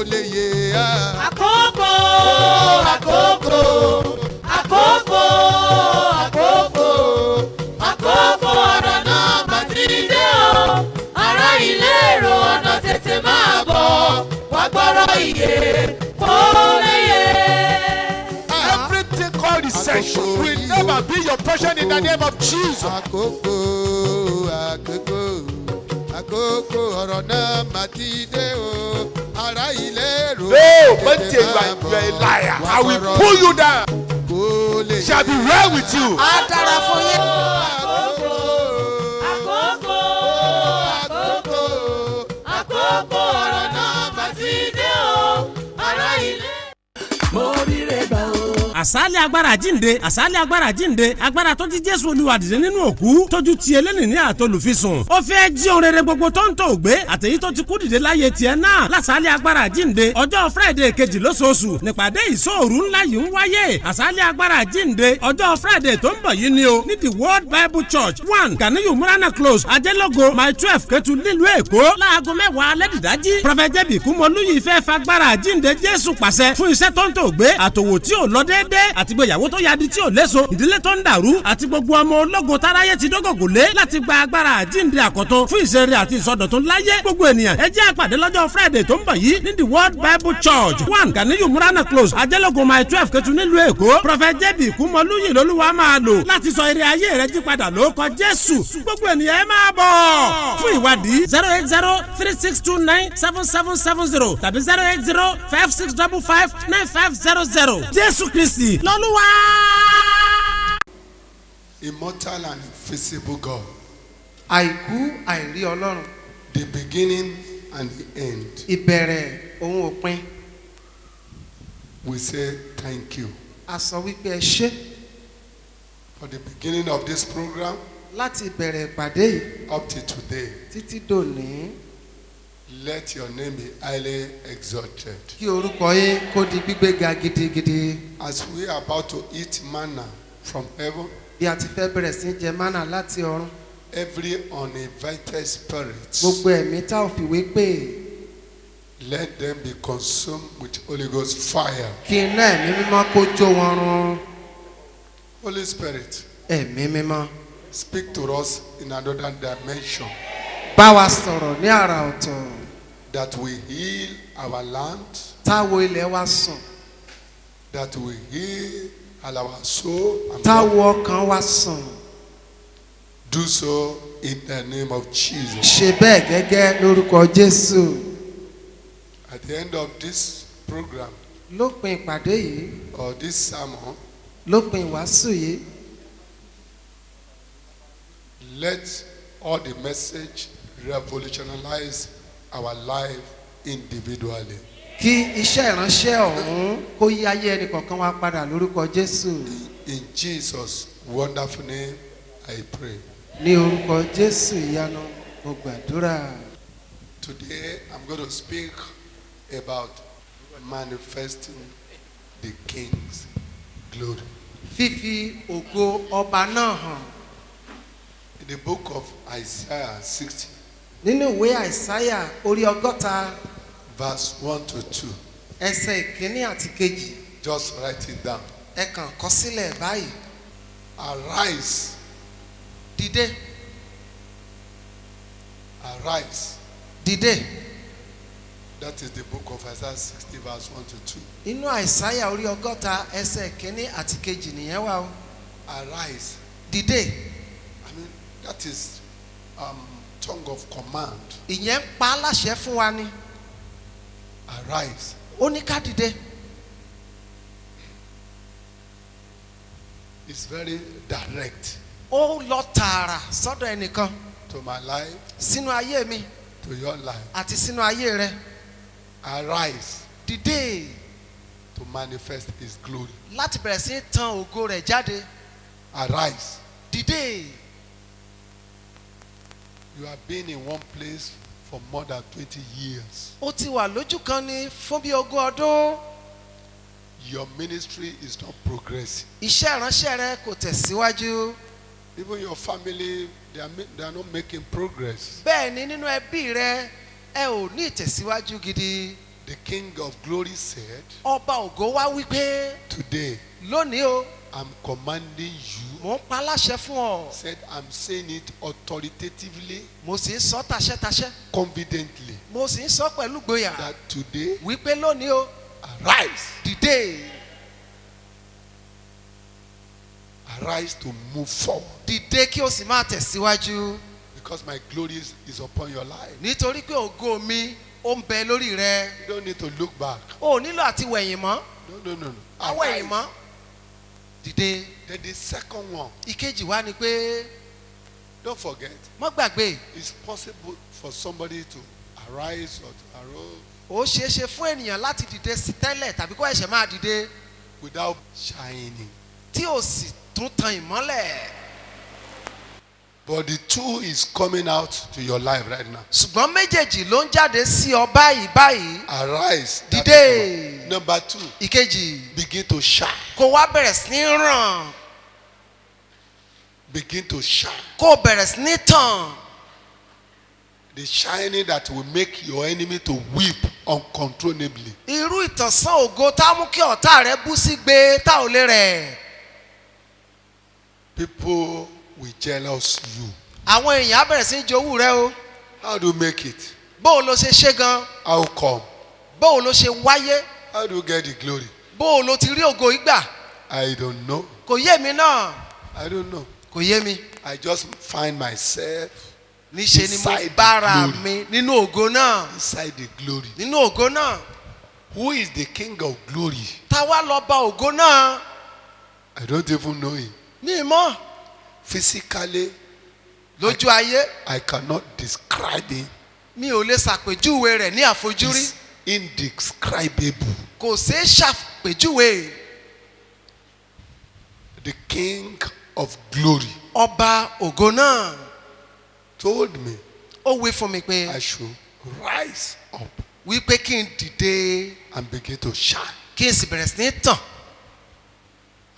lè yé a. Àkókò, àkókò, àkókò, àkókò, àkókò ọ̀rọ̀ náà mà ti dé o. Ará ilé èrò ọ̀nà tètè máa bọ̀. Wá gbọ́rọ̀ ìyè kó lè yé. Everything called recession will never be your portion in the name of Jesus. Àkókò, àkókò, àkókò ọ̀rọ̀ náà mà ti dé o. Ará ilé èrò No, but you are a liar. I will pull you down. Shall be well with you. Á dára fún yín. Àkókò, Àkókò, àkókò, àkókò ọ̀rọ̀ náà mà ti dé o. Ará ilé. Mo rí rẹ̀ gbà o. Àsálẹ̀ agbára jíǹde, àsálẹ̀ agbára jíǹde, agbára tó ti Jésù Olúwa dìde nínú òkú tójú ti eléni ní àtolùfisùn. Ó fẹ́ jí ohun rere gbogbo tó ń tò gbé àtèyí tó ti kú dìde láyé tiẹ̀ náà. Lásálẹ̀ agbára jíǹde ọjọ́ Friday kejì lóṣooṣù nípàdé ìṣòru ńlá yìí ń wáyé. Àsálẹ̀ agbára jíǹde ọjọ́ Friday tó ń bọ̀ yìí ni o ní the World Bible Church 1 Ganiyu Murana Close Ajẹ́lógo Mile 12 Ketu nílùú Èkó láago 10 alẹ́ dìdájí. Prọfẹ̀t J.B. Kúmọlúyì fẹ́ fagbára jíǹde Jésù pàṣẹ fún iṣẹ́ tó ń tò gbé àtòwò tí ò lọ déédéé àti gbéyàwó tó yadi tí ò léso ìdílé tó ń dàrú àti gbogbo ọmọ ológun táráyé ti dógògò lé láti gba agbára àjíǹde àkọ́tún fún ìṣeré àti ìsọdọ̀tun láyé gbogbo ènìyàn ẹ jẹ́ àpàdé lọ́jọ́ Friday tó ń bọ̀ yìí ní the World Bible Church 1 Ganiyu Murana Close Ajẹ́lógo Mile 12 Ketu nílùú Èkó. Prọfẹ̀t J.B. Kúmọlúyì lolúwa máa lò láti sọ ire ayé rẹ jí padà lórúkọ Jésù gbogbo ènìyàn ẹ máa bọ̀ fún ìwádìí 08036297770 tàbí 08056559500 Jésù Kristi lọ́lúwa. Immortal and invisible God, Àìkú àìrí Ọlọ́run. the beginning and the end. Ìbẹ̀rẹ̀ ohun òpin. We say thank you A sọ wípé ẹ ṣé for the beginning of this program láti ìbẹ̀rẹ̀ ìpàdé yìí up to today. títí dòní. Let your name be highly exalted. Kí orúkọ yín kó di gbígbéga gidigidi. As we are about to eat manna from heaven, Bí a ti fẹ́ bẹ̀rẹ̀ sí jẹ mánà láti ọ̀run. every uninvited spirit, Gbogbo ẹ̀mí tá ò fìwé pè let them be consumed with Holy Ghost fire. kí iná ẹ̀mí mímọ́ kó jó wọn run. Holy Spirit, Ẹ̀mí mímọ́ speak to us in another dimension, bá wa sọ̀rọ̀ ní àrà ọ̀tọ̀. that we heal our land, Táwo ilẹ̀ wa sùn. that we heal our soul, and Táwo ọkàn wa sùn. do so in the name of Jesus. Ṣe bẹ́ẹ̀ gẹ́gẹ́ lórúkọ Jésù. At the end of this program Lópin ìpàdé yìí, or this sermon, lópin ìwàásù yìí, let all the message revolutionize our life individually. kí iṣẹ́ ìránṣẹ́ ọ̀hún kó yí ayé ẹnì kọ̀ọ̀kan wa padà lórúkọ Jésù. In Jesus' wonderful name, I pray. Ní orúkọ Jésù ìyanu mo gbàdúrà. Today, I'm going to speak about manifesting the King's glory. Fífi ògo ọba náà hàn. In the book of Isaiah 60, Nínú ìwé Àìsáyà orí 60 verse 1 to 2, ẹsẹ̀ ìkíní àti kejì. just write it down. Ẹ kàn kọ sílẹ̀ báyìí. Arise, Dìde, arise. dìde. That is the book of Isaiah 60, verse 1 to 2. Inú Àìsáyà orí 60 ẹsẹ̀ ìkíní àti kejì nìyẹn wà o. Arise. Dìde. I mean, that is tongue of command. Ìyẹn pa á láṣẹ fún wa ni. Arise. Ó ní ká dìde. It's very direct Ó lọ tààrà sọ́dọ̀ ẹnìkan to my life, sínú ayé mi to your life. àti sínú ayé rẹ. Arise Dìde to manifest His glory. láti bẹ̀rẹ̀ sí tan ògo rẹ̀ jáde. Arise. Dìde. You have been in one place for more than 20 years. Ó ti wà lójú kan ní fún bí 20 ọdún. Your ministry is not progressing. Iṣẹ́ ìránṣẹ́ rẹ kò tẹ̀síwájú. Even your family, they are not making progress. Bẹ́ẹ̀ ni nínú ẹbí rẹ ẹ ò ní ìtẹ̀síwájú gidi. The King of Glory said, ọba ògo wá wípé today lónìí o I'm commanding you. mò ń pa láṣẹ fún ọ. Said I'm saying it authoritatively, mo sì ń sọ taṣẹ́taṣẹ́. confidently, mo sì ń sọ pẹ̀lú gboyà. that today wípé lónìí o arise. dìde. Arise to move forward. dìde kí o sì máa tẹ̀síwájú. Because my glory is upon your life. nítorí pé ògo mi ó ń bẹ lórí rẹ. You don't need to look back. o ò nílò àti wẹ̀yìn mọ́. No. àwọn ẹ̀yìn mọ́. dìde. Then the second one, ìkejì wá ni pé don't forget, má gbàgbé it's possible for somebody to arise or to arose ó ṣeé ṣe fún ènìyàn láti dìde sí tẹ́lẹ̀ tàbí kó ẹ̀ṣẹ̀ máa dìde without shining. tí ò sì tún tan ìmọ́lẹ̀. But the two is coming out to your life right now. ṣùgbọ́n méjèèjì ló ń jáde sí ọ báyìí báyìí. Arise. That dìde. is one. Number two, ìkejì begin to shine. kó wá bẹ̀rẹ̀ sí ní ràn. Begin to shine. kó bẹ̀rẹ̀ sí ní tàn. The shining that will make your enemy to weep uncontrollably. irú ìtànsán ògo tá a mú kí ọ̀tá rẹ bú sí gbé tá ò lè rẹ̀. People will jealous you. àwọn èèyàn á bẹ̀rẹ̀ sí ní jowú rẹ o. How do you make it? bó o ló ṣe ṣe gan. How come? bó o ló ṣe wáyé. How do you get the glory? bó o ló ti rí ògo ìgbà. I don't know. kò yé mi náà. I don't know. kò yé mi. I just find myself níṣe ni mo Inside the bára glory. mi nínú ògo náà. inside the glory. nínú ògo náà. Who is the King of glory? táwa lọ bá ògo náà. I don't even know him. ní ìmọ̀ Physically, lójú ayé I cannot describe him. mi ò lè ṣàpèjúwe rẹ̀ ní àfojúrí. It's indescribable. kò ṣeé ṣàpèjúwe. The King of glory ọba ògo náà told me ó wí fún mi pé I should rise up wípé kí n dìde and begin to shine. kí n sì bẹ̀rẹ̀ sí ní tàn.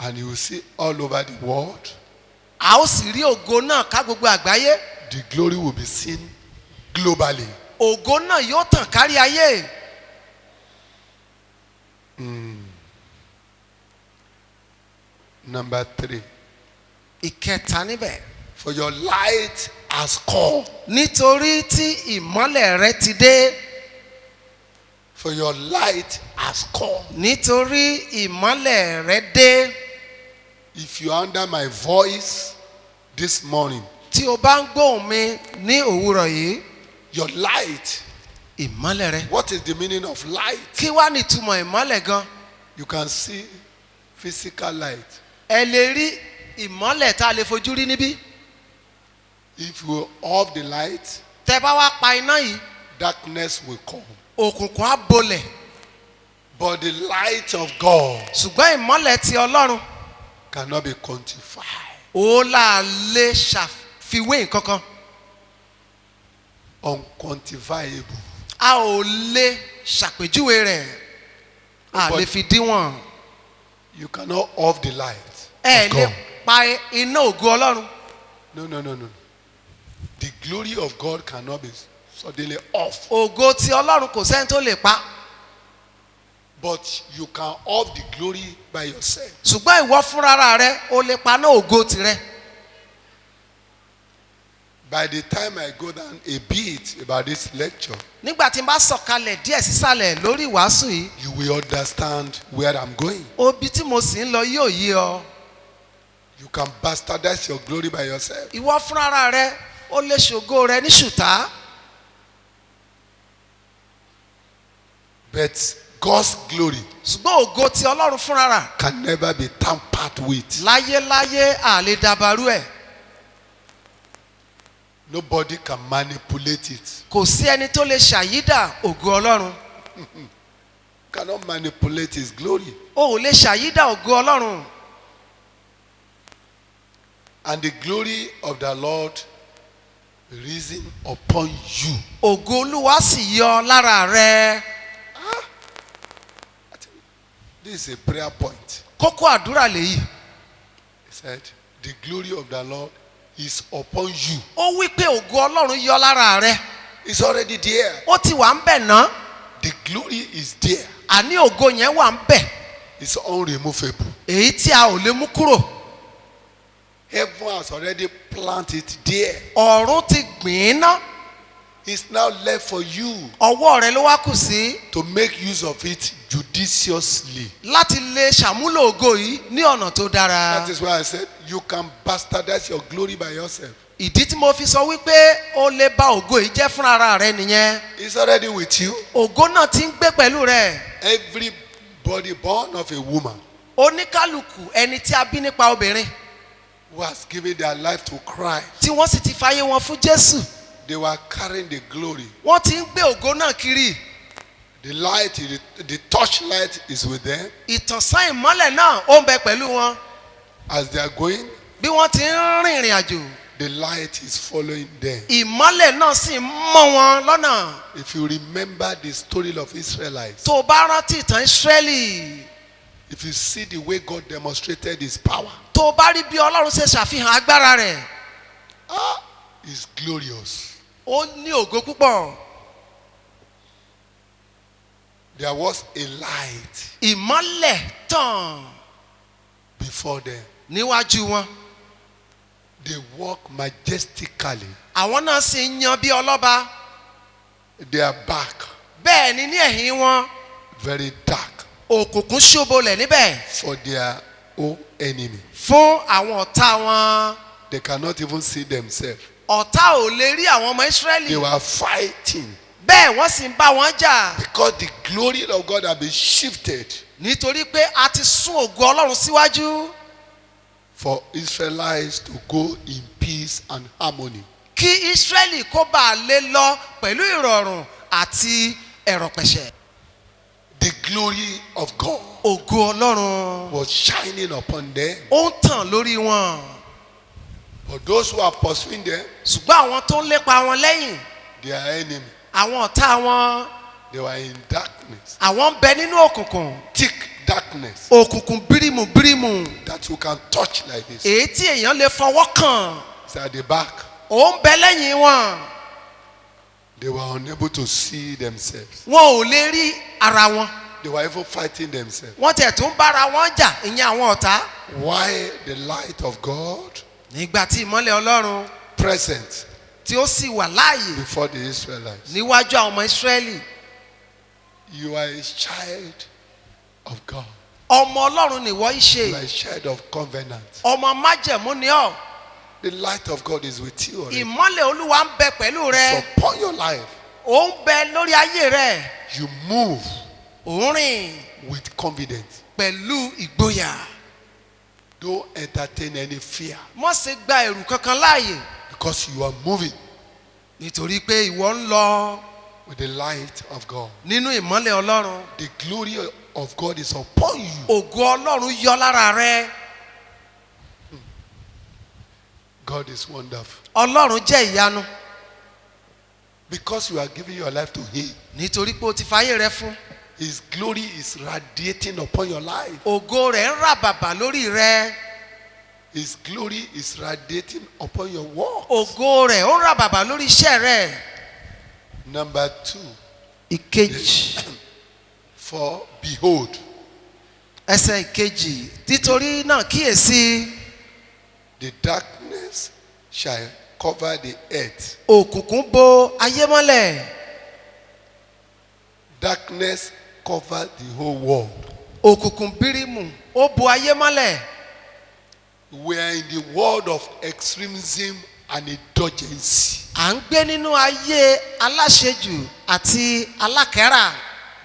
And you will see all over the world, a ó sì rí ògo náà ká gbogbo àgbáyé. the glory will be seen globally. ògo náà yóò tàn kárí ayé. Number three, ìkẹta níbẹ̀. for your light has come. nítorí tí ìmọ́lẹ̀ rẹ ti dé. For your light has come. nítorí ìmọ́lẹ̀ rẹ dé. If you are under my voice this morning, tí o bá ń gbóhùn mi ní òwúrọ̀ yìí. your light, ìmọ́lẹ̀ rẹ. what is the meaning of light? kí wá ní ìtumọ̀ ìmọ́lẹ̀ gan. You can see physical light. ẹ lè rí ìmọ́lẹ̀ tá a lè fojú rí níbí. If you off the light, tẹ bá wá pa iná yìí darkness will come. òkùnkùn á bolẹ̀. But the light of God ṣùgbọ́n ìmọ́lẹ̀ ti ọlọ́run cannot be quantified, ó là lè ṣàfiwé nǹkan kan. unquantifiable. a ò lè ṣàpèjúwe rẹ̀ a lè fi díwọ̀n. You cannot off the light ẹ of lè God. pa iná ògo ọlọ́run. No. The glory of God cannot be suddenly off. ògo ti ọlọ́run kò sẹ́ni tó lè pa. But you can off the glory by yourself. ṣùgbọ́n ìwọ fúnra rẹ o lè paná ògo tirẹ̀. By the time I go down a bit about this lecture, nígbà tí n bá sọ̀kalẹ̀ díẹ̀ sísàlẹ̀ lórí ìwàásù yìí you will understand where I'm going. obi tí mo sì ń lọ yóò yé ọ. You can bastardize your glory by yourself. ìwọ fúnra rẹ o lè ṣògo rẹ ní ṣùtá. But God's glory ṣùgbọ́n ògo ti ọlọ́run fúnra rà can never be tampered with. láyéláyé à lè dàbàrú ẹ̀. Nobody can manipulate it. kò sí ẹni tó lè ṣàyídà ògo ọlọ́run. Cannot manipulate his glory. o ò lè ṣàyídà ògo ọlọ́run. And the glory of the Lord risen upon you. ògo olúwa sì yọ lára rẹ. This is a prayer point. kókó àdúrà lèyí. He said, the glory of the Lord is upon you. ó wí pé ògo ọlọ́run yọ lára rẹ. It's already there. ó ti wà ń bẹ̀ ná. The glory is there. àní ògo yẹn wà ń bẹ̀. It's unremovable. èyí tí a ò lè mú kúrò. Heaven has already planted it there. ọ̀run ti gbìn ín ná. It's now left for you ọwọ́ rẹ ló wá kù sí. to make use of it judiciously. láti lè ṣàmúlò ògo yìí ní ọ̀nà tó dára. That is why I said you can bastardize your glory by yourself. ìdí tí mo fi sọ wípé o lè bà ògo yìí jẹ́ fúnra rẹ nìyẹn. It's already with you. ògo náà ti ń gbé pẹ̀lú rẹ. Everybody born of a woman oníkálukú ẹni tí a bí nípa obìnrin who has given their life to Christ, tí wọ́n sì ti fàyè wọn fún Jésù. they were carrying the glory. wọ́n ti ń gbé ògo náà kiri. The light, the torchlight is with them. ìtànsán ìmọ́lẹ̀ náà ó ń bẹ pẹ̀lú wọn. As they are going, bí wọ́n ti ń rìn ìrìn àjò. the light is following them. ìmọ́lẹ̀ náà sì ń mọ́ wọn lọ́nà. If you remember the story of Israelites, tó o bá rántí ìtàn Ísírẹ́lì. if you see the way God demonstrated his power, tó o bá rí bí Ọlọ́run ṣe ṣàfihàn agbára rẹ̀. it's glorious. ó ní ògo púpọ̀. There was a light ìmọ́lẹ̀ tàn before them. níwájú wọn. They walk majestically. àwọn náà sì ń yan bí ọlọ́ba. Their back bẹ́ẹ̀ ni ní ẹ̀yìn wọn very dark òkùnkùn ṣóbolẹ̀ níbẹ̀ for their own enemy. fún àwọn ọ̀tá wọn. They cannot even see themselves. ọ̀tá ò lè rí àwọn ọmọ Ísírẹ́lì. They were fighting bẹ́ẹ̀ wọ́n sì ń bá wọn jà. because the glory of God had been shifted nítorí pé a ti sún ògo Ọlọ́run síwájú. for Israelites to go in peace and harmony. kí Ísírẹ́lì kó bá a lè lọ pẹ̀lú ìrọ̀rùn àti ẹ̀rọ̀pẹ̀ṣẹ̀. The glory of God ògo Ọlọ́run was shining upon them. ó ń tàn lórí wọn. But those who are pursuing them, ṣùgbọ́n àwọn tó ń lépa wọn lẹ́yìn their enemy, àwọn ọ̀tá wọn they were in darkness, àwọn ń bẹ nínú òkùnkùn. thick darkness òkùnkùn bírímù bírímù that you can touch like this. èyí tí èèyàn lè fọwọ́ kàn. It's at the back. ó ń bẹ lẹ́yìn wọn. They were unable to see themselves. wọn ò lè rí ara wọn. They were even fighting themselves. wọ́n tẹ̀ tún bára wọn jà ìyẹn àwọn ọ̀tá. Why the light of God nígbà tí ìmọ́lẹ̀ Ọlọ́run present tí ó sì wà láàyè before the Israelites? níwájú àwọn ọmọ Ísírẹ́lì. You are a child of God. ọmọ Ọlọ́run nìwọ í You are ṣe. a child of covenant. ọmọ májẹ̀mú ni ọ́. The light of God is with you already. ìmọ́lẹ̀ Olúwa ń bẹ pẹ̀lú rẹ. So upon your life, ó ń bẹ lórí ayé rẹ. you move ó ń rìn with confidence. pẹ̀lú ìgboyà. Don't entertain any fear má ṣe gba ẹ̀rù kankan láàyè. because you are moving nítorí pé ìwọ ń lọ with the light of God. nínú ìmọ́lẹ̀ Ọlọ́run. The glory of God is upon you. ògo Ọlọ́run yọ lára rẹ. God is wonderful Ọlọ́run jẹ́ ìyanu because you are giving your life to Him. nítorí pé o ti fàyè rẹ fún. His glory is radiating upon your life. ògo rẹ̀ ń rà bàbà lórí rẹ. His glory is radiating upon your work. ògo rẹ̀ ó ń rà bàbà lórí iṣẹ́ rẹ. Number 2, ìkejì for behold, ẹsẹ̀ ìkejì nítorí náà kíyèsí the darkness shall cover the earth. òkùnkùn bo ayé mọ́lẹ̀. Darkness covered the whole world. òkùnkùn bírímù ó bo ayé mọ́lẹ̀. We are in the world of extremism and indulgence, à ń gbé nínú ayé aláṣejù àti alákẹ́rà.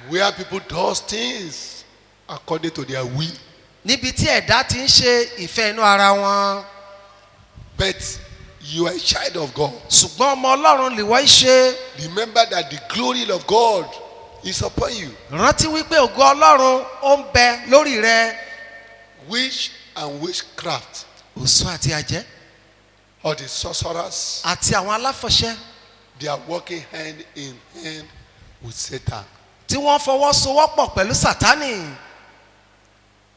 where people do things according to their will. níbi tí ẹ̀dá ti ń ṣe ìfẹ́ inú ara wọn. But you are a child of God. ṣùgbọ́n ọmọ Ọlọ́run lìwọ́ í ṣe. Remember that the glory of God is upon you. rántí wípé ògo Ọlọ́run ó ń bẹ lórí rẹ. Witch and witchcraft, òsùn àti àjẹ́ or the sorcerers, àti àwọn aláfọ̀ṣẹ they are working hand in hand with Satan. tí wọ́n fọwọ́sowọ́pọ̀ pẹ̀lú Sátánì.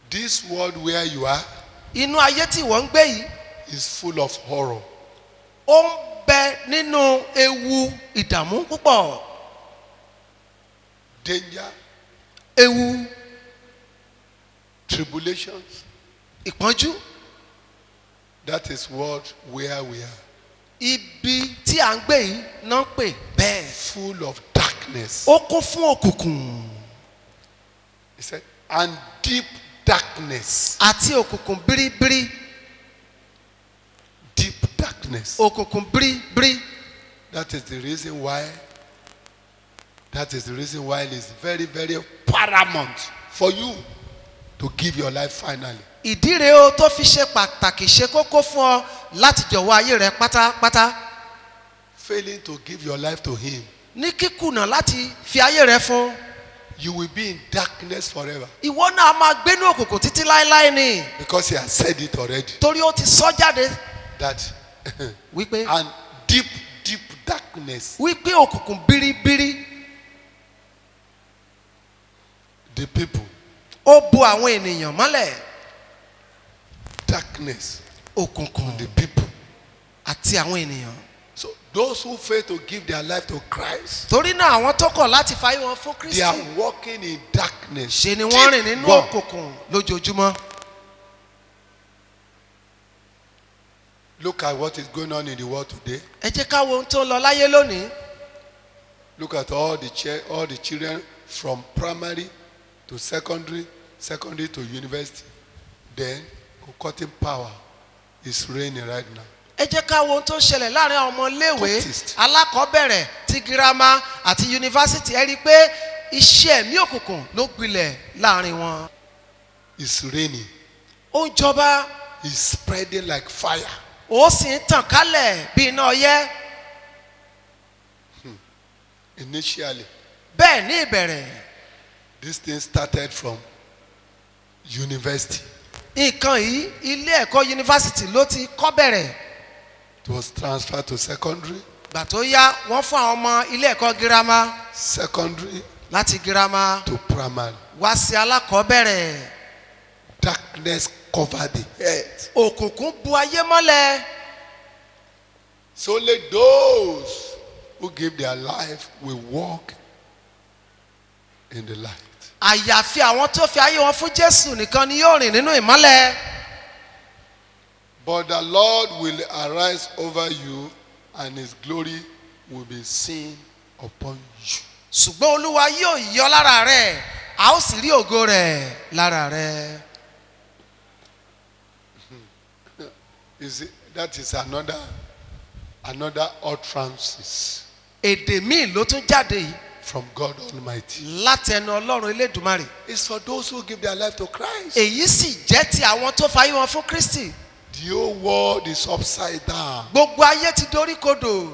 This world where you are inú ayé tí wọ́n ń gbé yìí is full of horror. ó ń bẹ nínú ewu ìdààmú púpọ̀. danger, ewu, tribulations. ìpọ́njú, That is what where we are. ibi tí à ń gbé yìí náà ń pè bẹ́ẹ̀. Full of darkness. Ó kún fún òkùnkùn He said, and deep darkness. àti òkùnkùn bíríbírí. Deep darkness. Òkùnkùn bíríbírí. That is the reason why. That is the reason why it is very, very paramount for you to give your life finally. Ìdí rèé o tó fi ṣe pàtàkì ṣe kókó fún ọ láti jọ̀wọ́ ayé rẹ pátápátá. Failing to give your life to Him, Ní kíkùnà láti fi ayé rẹ fún. you will be in darkness forever. Ìwọ náà máa gbénú òkùnkùn títí láéláé ni. Because He has said it already. Torí ó ti sọ jáde That wípé and deep, deep darkness. wípé òkùnkùn bíríbírí The people, ó bo àwọn ènìyàn mọ́lẹ̀. darkness, Òkùnkùn the people. àti àwọn ènìyàn. So those who fail to give their life to Christ, Torí náà àwọn tó kọ̀ láti fayé wọn fún they are Kristi walking in darkness. ṣe ni wọ́n rìn Deep nínú gone. òkùnkùn lójoojúmọ́. Look at what is going on in the world today. Ẹ jẹ́ ká wo ohun tó ń lọ láyé lónìí. Look at all the children from primary to secondary, secondary to university. Then cutting power is reigning right now. Ẹ jẹ́ ká wo ohun tó ń ṣẹlẹ̀ láàrin àwọn ọmọ iléèwé Cultist. alákọ̀ọ́bẹ̀rẹ̀ ti girama àti yunifásitì. Ẹ rí i pé iṣẹ́ ẹ̀mí òkùnkùn ló gbilẹ̀ láàrin wọn. It's raining. Ó ń jọba, It's spreading like fire. ó sì ń tàn kálẹ̀ bí iná ọyẹ́. Initially, Bẹ́ẹ̀ ní ìbẹ̀rẹ̀, this thing started from university. nǹkan yìí ilé ẹ̀kọ́ yunifásitì ló ti kọ́ bẹ̀rẹ̀. It was transferred to secondary, Gbà tó yá wọ́n fún àwọn ọmọ ilé ẹ̀kọ́ girama secondary láti girama to primary. wá sí alákọ̀ọ́bẹ̀rẹ̀. Darkness covered the earth. Òkùnkùn bu ayé mọ́lẹ̀. So only those who give their life will walk in the light. Àyàfi àwọn tó fi ayé wọn fún Jésù nìkan ni yóò rìn nínú ìmọ́lẹ̀. But the Lord will arise over you, and His glory will be seen upon you. Ṣùgbọ́n Olúwa yóò yọ lára rẹ̀, a ó sì rí ògo rẹ̀ lára rẹ̀. You see, that is another utterances Èdè míì ló tún jáde yìí from God Almighty. láti ẹnu Ọlọ́run Elédùmarè. It's for those who give their life to Christ. Èyí sì jẹ́ ti àwọn tó fayé wọn fún Kristi. The whole world is upside down. Gbogbo ayé ti doríkodò.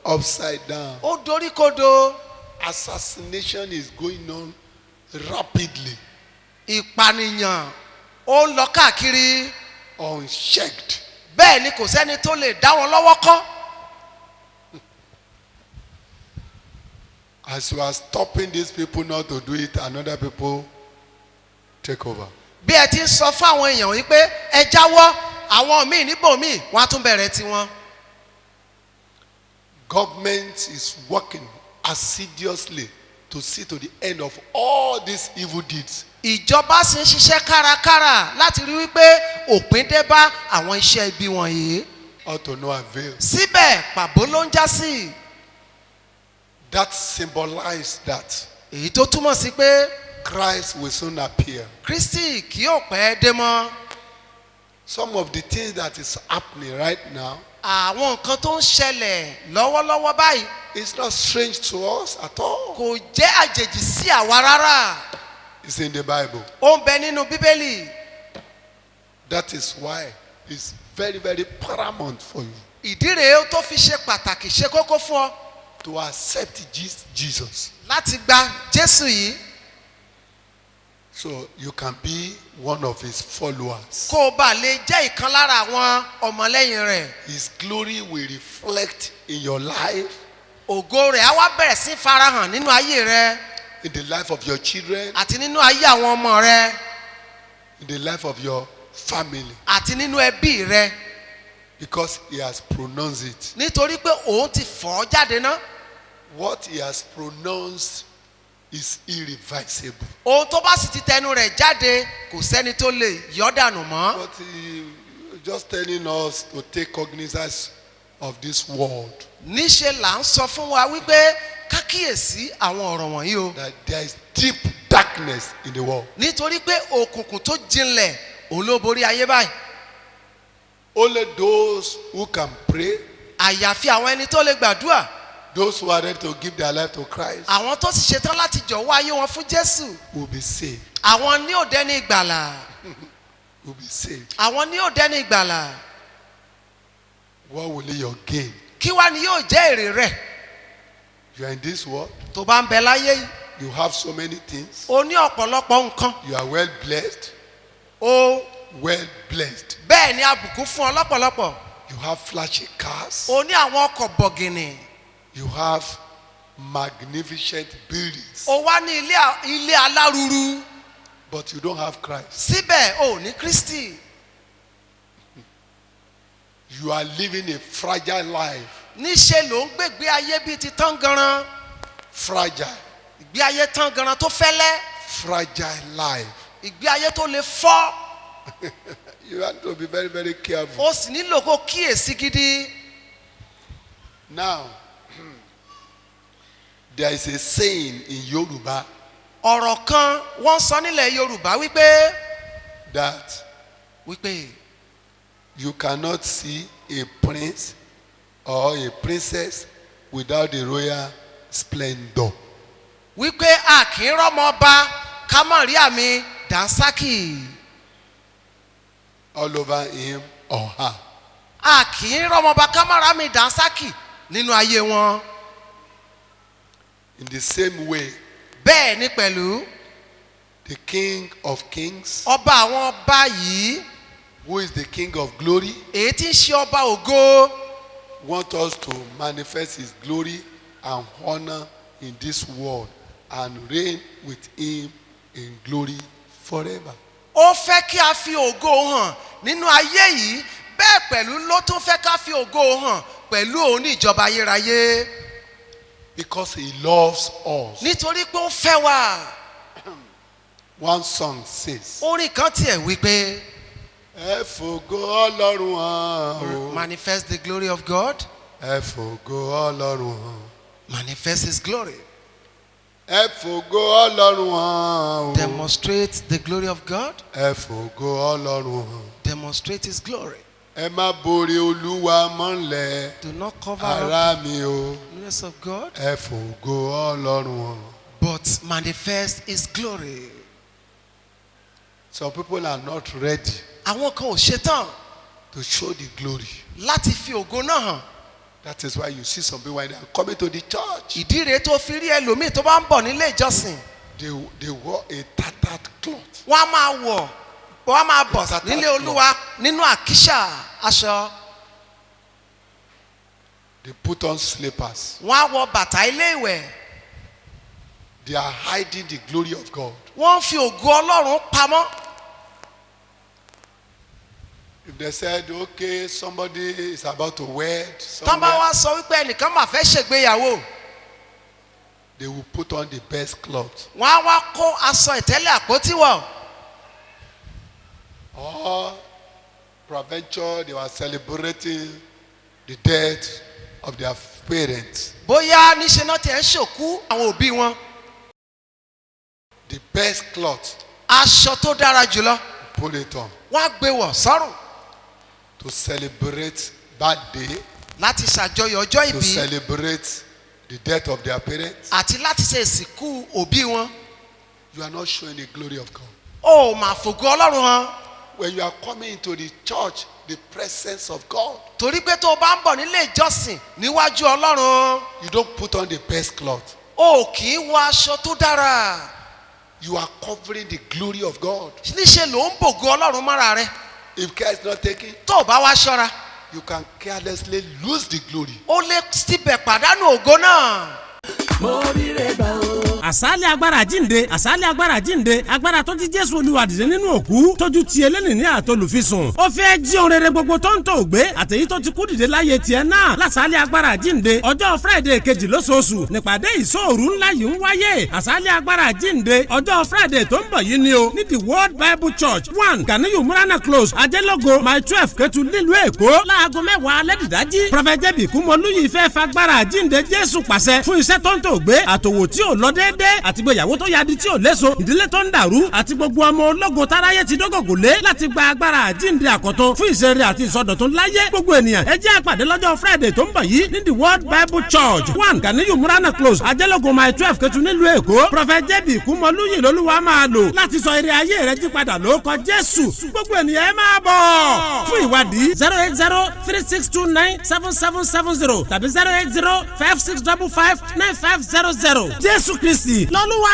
Upside down. Ó doríkodò. Assassination is going on rapidly, Ìpànìyàn ó ń lọ káàkiri. unchecked. Bẹ́ẹ̀ ni kò sẹ́ni tó lè dá wọn lọ́wọ́ kọ́. As you are stopping these people not to do it, another people take over. Bí ẹ ti ń sọ fún àwọn èèyàn wípé ẹ jáwọ́, àwọn míì níbòmíì wọ́n á tún bẹ̀rẹ̀ tiwọn. Government is working assiduously to see to the end of all these evil deeds. Ìjọba sì ń ṣiṣẹ́ kárakára láti rí wípé òpin dé bá àwọn iṣẹ́ ibi wọ̀nyí. All to no avail. Síbẹ̀ pàbó ló ń já sí. That symbolizes that Èyí tó túmọ̀ sí pé Christ will soon appear. Kristi kì yóò pẹ́ dé mọ́. Some of the things that is happening right now, Àwọn nǹkan tó ń ṣẹlẹ̀ lọ́wọ́lọ́wọ́ báyìí it's not strange to us at all. kò jẹ́ àjèjì sí àwa rárá. It's in the Bible. Ó ń bẹ nínú Bíbélì. That is why it's very, very paramount for you Ìdí rèé tó fi ṣe pàtàkì ṣe kókó fún ọ to accept Jesus láti gba Jésù yìí so you can be one of His followers. kó o bá lè jẹ́ ìkan lára àwọn ọmọlẹ́yìn rẹ̀. His glory will reflect in your life, Ògo rẹ̀ á wá bẹ̀rẹ̀ sí farahàn nínú ayé rẹ in the life of your children, àti nínú ayé àwọn ọmọ rẹ in the life of your family, àti nínú ẹbí rẹ because He has pronounced it. nítorí pé òun ti fọ̀ ọ́ jáde ná. What He has pronounced is irreversible. ohun tó bá sì ti tẹnu rẹ̀ jáde kò sẹ́ni tó lè yọ́ dànù mọ́. But he just telling us to take cognizance of this word, níṣe là ń sọ fún wa wípé ká kíyèsí àwọn ọ̀rọ̀ wọ̀nyí o. that there is deep darkness in the world. nítorí pé òkùnkùn tó jinlẹ̀ òun ló borí ayé báyìí. Only those who can pray, àyàfi àwọn ẹni tó lè gbàdúrà. those who are ready to give their life to Christ, àwọn tó sì ṣetán láti jọ̀wọ́ ayé wọn fún Jésù. will be saved. àwọn ní òde ní ìgbàlà. Will be saved. àwọn ní òde ní ìgbàlà. What will your gain? kí wá ni yóò jẹ́ èrè rẹ̀ You are in this world. tó bá ń bẹ láyé yìí. You have so many things. o ní ọ̀pọ̀lọpọ̀ nǹkan. You are well blessed. o Well blessed. bẹ́ẹ̀ ni àbùkún fún ọ lọ́pọ̀lọpọ̀. You have flashy cars. o ní àwọn ọkọ̀ bọ̀gìnì. You have magnificent buildings. o wá ní ilé aláruru. But you don't have Christ. síbẹ̀ o ní Kristi. You are living a fragile life. níṣe ló ń gbégbé ayé bíi ti tán ganan. Fragile. ìgbé ayé tán ganan tó fẹ́lẹ́. Fragile life. ìgbé ayé tó lè fọ́. You have to be very, very careful. o sì nílò kó kíyèsí gidi. Now, there is a saying in Yoruba ọ̀rọ̀ kan wọ́n sọ nílẹ̀ Yorùbá wípé that you cannot see a prince or a princess without the royal splendor. wípé a kì í rọ́mọ ọba ká má rí àmì dànsákì. All over him or her. a kì í rọ́mọ ọba ká má rí àmì dànsákì nínú ayé wọn. In the same way, bẹ́ẹ̀ ni pẹ̀lú the King of Kings, ọba àwọn ọba yìí who is the King of Glory, èyí tí ń ṣe ọba ògo wants us to manifest his glory and honor in this world and reign with him in glory forever. ó fẹ́ kí a fi ògo hàn nínú ayé yìí bẹ́ẹ̀ pẹ̀lú ló tún fẹ́ ká fi ògo hàn pẹ̀lú òun ní ìjọba ayérayé. Because he loves us. nítorí pé ó fẹ́ wa. One song says, orin kan tiẹ̀ wípé ẹ fògo Ọlọ́run hàn o. manifest the glory of God. Ẹ fògo Ọlọ́run hàn. manifest his glory. Ẹ fògo Ọlọ́run hàn o. demonstrate the glory of God. Ẹ fògo Ọlọ́run hàn. demonstrate his glory. Ẹ má borí Olúwa mọ́lẹ̀ do not cover up ará mi o. the goodness of God Ẹ fògo Ọlọ́run hàn. but manifest his glory. Some people are not ready àwọn kan ò ṣetán to show the glory. láti fi ògo náà hàn. That is why you see some people when they are coming to the church, ìdí rèé tó fi rí ẹlòmíì tó bá ń bọ̀ nílé ìjọsìn they wore a tattered cloth. wọ́n á máa bọ̀ nílé Olúwa nínú àkísà aṣọ. They put on slippers. wọ́n á wọ bàtà ilé ìwẹ̀. They are hiding the glory of God. wọ́n ń fi ògo Ọlọ́run pamọ́. If they said, okay, somebody is about to wed tán bá somewhere, wá sọ wípé ẹnìkan máa fẹ́ ṣègbéyàwó they will put on the best cloth. wọ́n á wá kó aṣọ ìtẹ́lẹ̀ àpótí wọ̀. Or peradventure, they were celebrating the death of their parents. bóyá níṣe náà tiẹ̀ ń ṣòkú àwọn òbí wọn. The best cloth, aṣọ tó dára jùlọ put it on wọ́n á gbé wọ̀ sọ́rùn to celebrate birthday, láti ṣàjọyọ̀ ọjọ́ to ìbí celebrate the death of their parents. àti láti ṣe ìsìnkú òbí wọn. You are not showing the glory of God. ó máa fògo Ọlọ́run hàn. When you are coming into the church, the presence of God, torí pé tó o bá ń bọ̀ nílé ìjọsìn níwájú Ọlọ́run you don't put on the best cloth. o kì í wọ aṣọ tó dára. You are covering the glory of God. níṣe ló ń bògo Ọlọ́run mọ́ra rẹ. If care is not taken, tó o bá wá ṣọ́ra you can carelessly lose the glory. ó lè síbẹ̀ pàdánù ògo náà. àṣálẹ̀ agbára jíǹde àṣálẹ̀ agbára jíǹde agbára tó ti Jésù Olúwa dìde nínú òkú tójú ti elénìní àtolùfisùn ó fẹ́ jí ohun rere gbogbo tó ń tò gbé àtèyí tó ti kú dìde láyé tiẹ̀ náà lásàálẹ̀ agbára jíǹde ọjọ́ Friday kejì lóṣooṣù nípàdé ìṣòru ńlá yìí ń wáyé àṣálẹ̀ agbára jíǹde ọjọ́ Friday tó ń bọ̀ yìí ni o ní the World Bible Church 1 Ganiyu Murana Close Ajẹ́lógo my 12 Ketu nílùú Èkó láago 10 alẹ́ dìdájí Prophet J.B. Kúmọlúyì fẹ́ fagbára jíǹde Jésù pàṣẹ fún iṣẹ́ tó ń tò gbé àtòwò tí ò lọ déédéé àtìgbéyàwó tó yadi tí ò léso ìdílé tó ń dàrú àti gbogbo ọmọ ológo táráyé ti dógògò lé láti gba agbára jíǹde àkọ́tún fún ìṣeré àti ìsọdọ̀tun láyé gbogbo ènìyàn ẹ jẹ́ àpàdé lọ́jọ́ Friday tó ń bọ̀ yìí ní the World Bible Church 1 Ganiyu Murana Close Ajẹ́lógo my 12 Ketu nílùú Èkó Prophet J.B. Kúmọlúyì lolúwa máa lò láti sọ ire ayé rẹ jí padà lórúkọ Jésù gbogbo ènìyàn ẹ máa bọ̀ fún ìwádìí 08036297770 tàbí 08056559500 Jésù Kristi lolúwa.